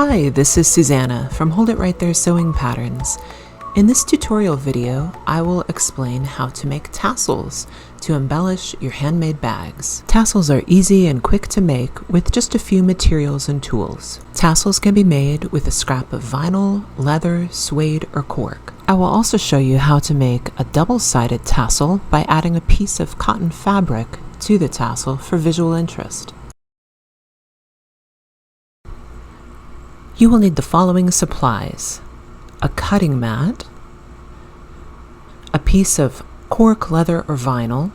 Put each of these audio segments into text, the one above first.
Hi, this is Susanna from Hold It Right There Sewing Patterns. In this tutorial video, I will explain how to make tassels to embellish your handmade bags. Tassels are easy and quick to make with just a few materials and tools. Tassels can be made with a scrap of vinyl, leather, suede, or cork. I will also show you how to make a double-sided tassel by adding a piece of cotton fabric to the tassel for visual interest. You will need the following supplies: a cutting mat, a piece of cork, leather, or vinyl,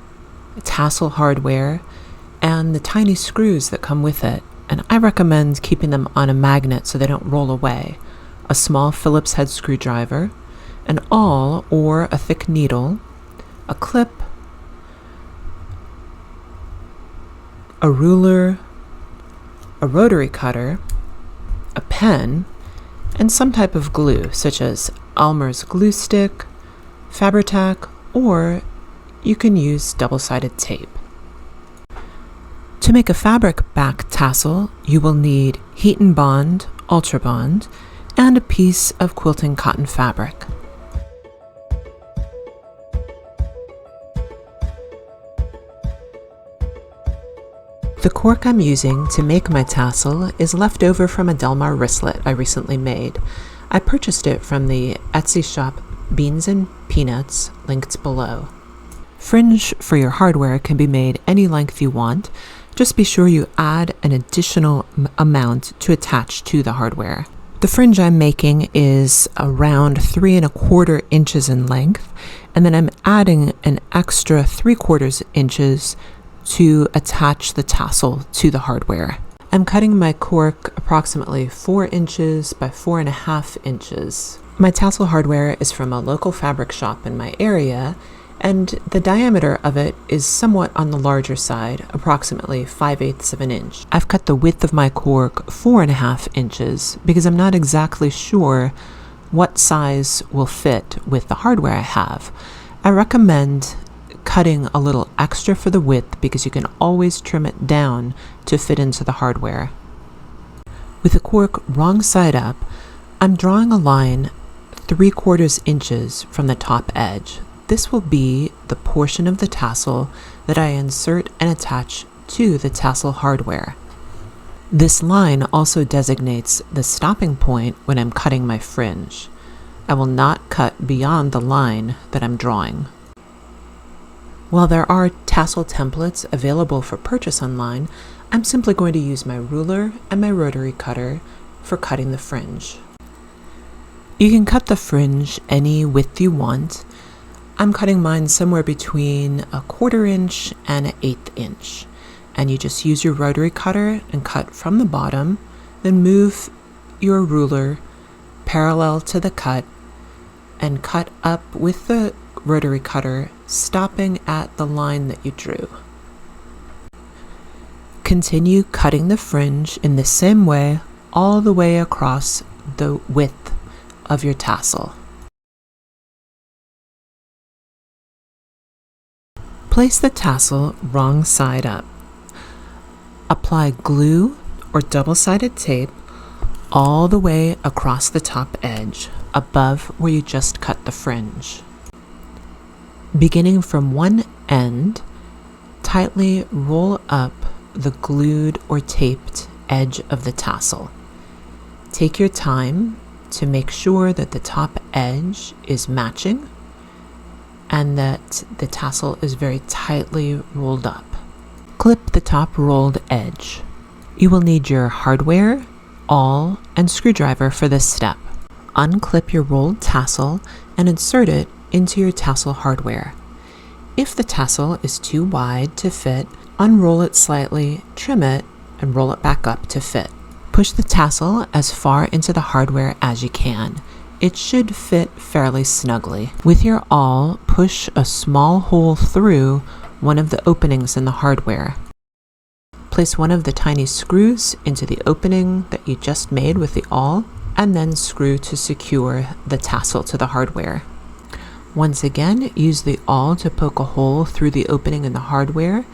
tassel hardware, and the tiny screws that come with it, and I recommend keeping them on a magnet so they don't roll away, a small Phillips head screwdriver, an awl or a thick needle, a clip, a ruler, a rotary cutter, a pen, and some type of glue such as Elmer's glue stick, Fabri-Tac, or you can use double-sided tape. To make a fabric back tassel, you will need Heat and Bond, Ultra Bond, and a piece of quilting cotton fabric. The cork I'm using to make my tassel is left over from a Delmar wristlet I recently made. I purchased it from the Etsy shop Beans and Peanuts, linked below. Fringe for your hardware can be made any length you want. Just be sure you add an additional amount to attach to the hardware. The fringe I'm making is around 3¼ inches in length, and then I'm adding an extra 3/4 inches to attach the tassel to the hardware. I'm cutting my cork approximately 4 inches by 4½ inches. My tassel hardware is from a local fabric shop in my area, and the diameter of it is somewhat on the larger side, approximately 5/8 of an inch. I've cut the width of my cork 4½ inches because I'm not exactly sure what size will fit with the hardware I have. I recommend cutting a little extra for the width because you can always trim it down to fit into the hardware. With the cork wrong side up, I'm drawing a line 3/4 inches from the top edge. This will be the portion of the tassel that I insert and attach to the tassel hardware. This line also designates the stopping point when I'm cutting my fringe. I will not cut beyond the line that I'm drawing. While there are tassel templates available for purchase online, I'm simply going to use my ruler and my rotary cutter for cutting the fringe. You can cut the fringe any width you want. I'm cutting mine somewhere between 1/4 inch and 1/8 inch. And you just use your rotary cutter and cut from the bottom, then move your ruler parallel to the cut and cut up with the rotary cutter, stopping at the line that you drew. Continue cutting the fringe in the same way all the way across the width of your tassel. Place the tassel wrong side up. Apply glue or double-sided tape all the way across the top edge, above where you just cut the fringe. Beginning from one end, tightly roll up the glued or taped edge of the tassel. Take your time to make sure that the top edge is matching and that the tassel is very tightly rolled up. Clip the top rolled edge. You will need your hardware, awl, and screwdriver for this step. Unclip your rolled tassel and insert it into your tassel hardware. If the tassel is too wide to fit, unroll it slightly, trim it, and roll it back up to fit. Push the tassel as far into the hardware as you can. It should fit fairly snugly. With your awl, push a small hole through one of the openings in the hardware. Place one of the tiny screws into the opening that you just made with the awl, and then screw to secure the tassel to the hardware. Once again, use the awl to poke a hole through the opening in the hardware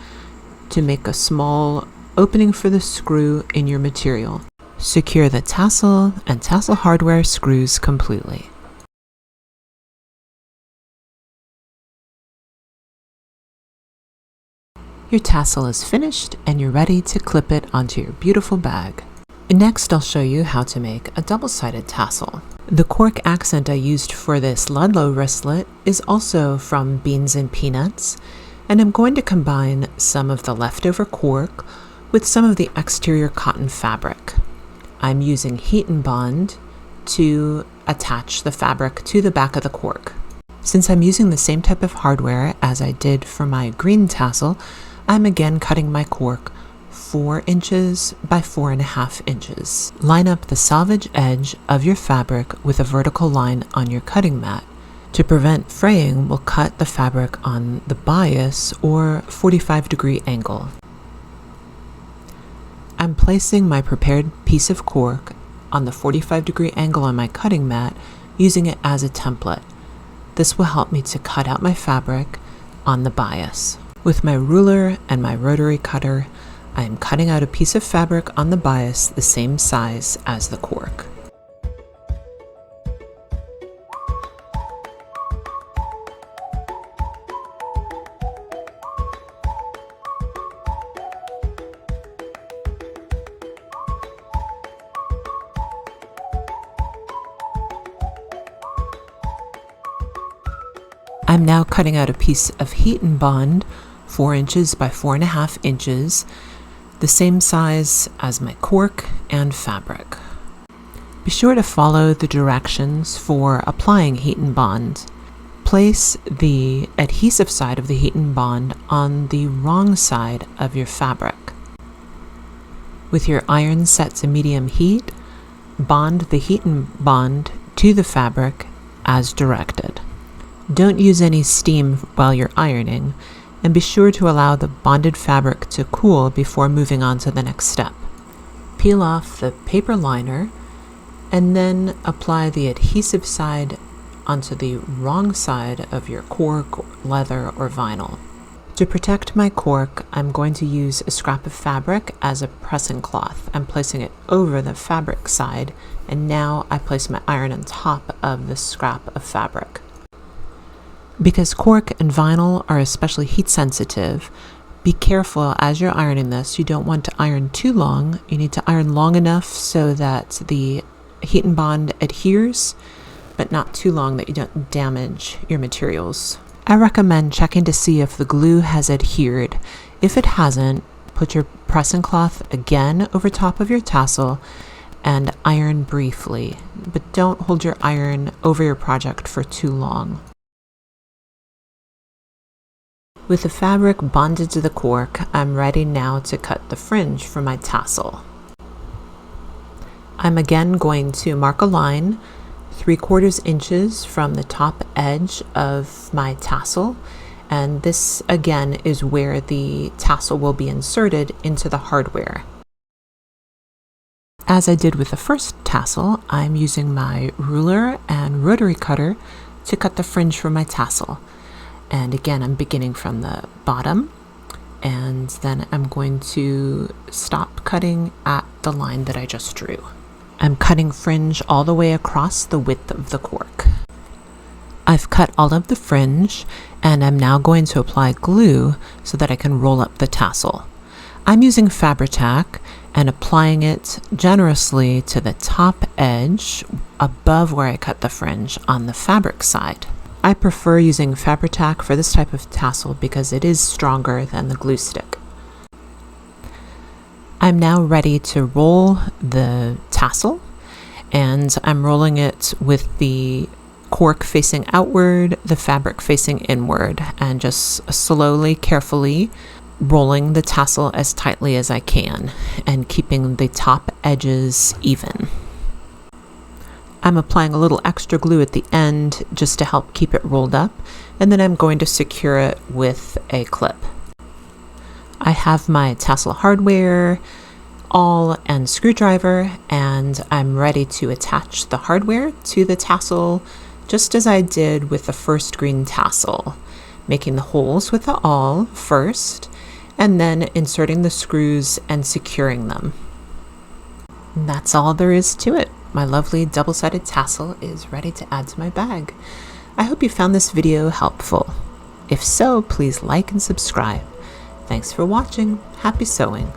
to make a small opening for the screw in your material. Secure the tassel and tassel hardware screws completely. Your tassel is finished and you're ready to clip it onto your beautiful bag. Next, I'll show you how to make a double-sided tassel. The cork accent I used for this Ludlow wristlet is also from Beans and Peanuts, and I'm going to combine some of the leftover cork with some of the exterior cotton fabric. I'm using heat and bond to attach the fabric to the back of the cork. Since I'm using the same type of hardware as I did for my green tassel, I'm again cutting my cork 4 inches by 4.5 inches. Line up the selvage edge of your fabric with a vertical line on your cutting mat. To prevent fraying, we'll cut the fabric on the bias or 45-degree angle. I'm placing my prepared piece of cork on the 45-degree angle on my cutting mat, using it as a template. This will help me to cut out my fabric on the bias. With my ruler and my rotary cutter, I am cutting out a piece of fabric on the bias the same size as the cork. I'm now cutting out a piece of heat and bond, 4 inches by 4.5 inches, the same size as my cork and fabric. Be sure to follow the directions for applying heat and bond. Place the adhesive side of the heat and bond on the wrong side of your fabric. With your iron set to medium heat, bond the heat and bond to the fabric as directed. Don't use any steam while you're ironing, and be sure to allow the bonded fabric to cool before moving on to the next step. Peel off the paper liner and then apply the adhesive side onto the wrong side of your cork, leather, or vinyl. To protect my cork, I'm going to use a scrap of fabric as a pressing cloth. I'm placing it over the fabric side, and now I place my iron on top of the scrap of fabric. Because cork and vinyl are especially heat sensitive, be careful as you're ironing this. You don't want to iron too long. You need to iron long enough so that the heat and bond adheres, but not too long that you don't damage your materials. I recommend checking to see if the glue has adhered. If it hasn't, put your pressing cloth again over top of your tassel and iron briefly, but don't hold your iron over your project for too long. With the fabric bonded to the cork, I'm ready now to cut the fringe for my tassel. I'm again going to mark a line 3/4 inches from the top edge of my tassel, and this again is where the tassel will be inserted into the hardware. As I did with the first tassel, I'm using my ruler and rotary cutter to cut the fringe for my tassel. And again, I'm beginning from the bottom, and then I'm going to stop cutting at the line that I just drew. I'm cutting fringe all the way across the width of the cork. I've cut all of the fringe, and I'm now going to apply glue so that I can roll up the tassel. I'm using Fabri-Tac and applying it generously to the top edge above where I cut the fringe on the fabric side. I prefer using Fabri-Tac for this type of tassel because it is stronger than the glue stick. I'm now ready to roll the tassel, and I'm rolling it with the cork facing outward, the fabric facing inward, and just slowly, carefully rolling the tassel as tightly as I can and keeping the top edges even. I'm applying a little extra glue at the end just to help keep it rolled up, and then I'm going to secure it with a clip. I have my tassel hardware, awl, and screwdriver, and I'm ready to attach the hardware to the tassel just as I did with the first green tassel, making the holes with the awl first, and then inserting the screws and securing them. And that's all there is to it. My lovely double-sided tassel is ready to add to my bag. I hope you found this video helpful. If so, please like and subscribe. Thanks for watching. Happy sewing.